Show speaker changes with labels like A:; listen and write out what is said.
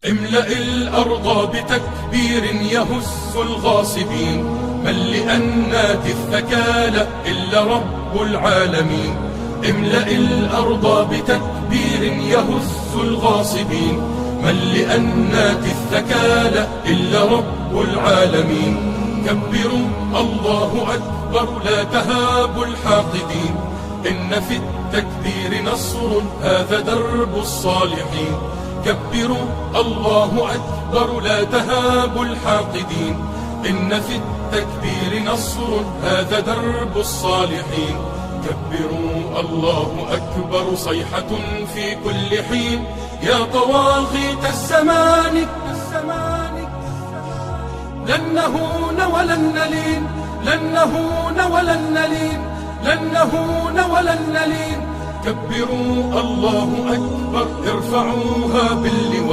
A: املأ الأرض بتكبير يهز الغاصبين، من لأنات الثكالى إلا رب العالمين. املأ الأرض بتكبير يهز الغاصبين، من لأنات الثكالى إلا رب العالمين. كبروا الله أكبر لا تهابوا الحاقدين، إن في التكبير نصر هذا درب الصالحين. كبروا الله أكبر لا تهابوا الحاقدين، إن في التكبير نصر هذا درب الصالحين. كبروا الله أكبر صيحة في كل حين، يا طواغيت الزمان لن نهون ولن نلين، لن نهون ولن نلين، لن نهون ولن نلين. كبروا الله أكبر ارفعوها باللواء.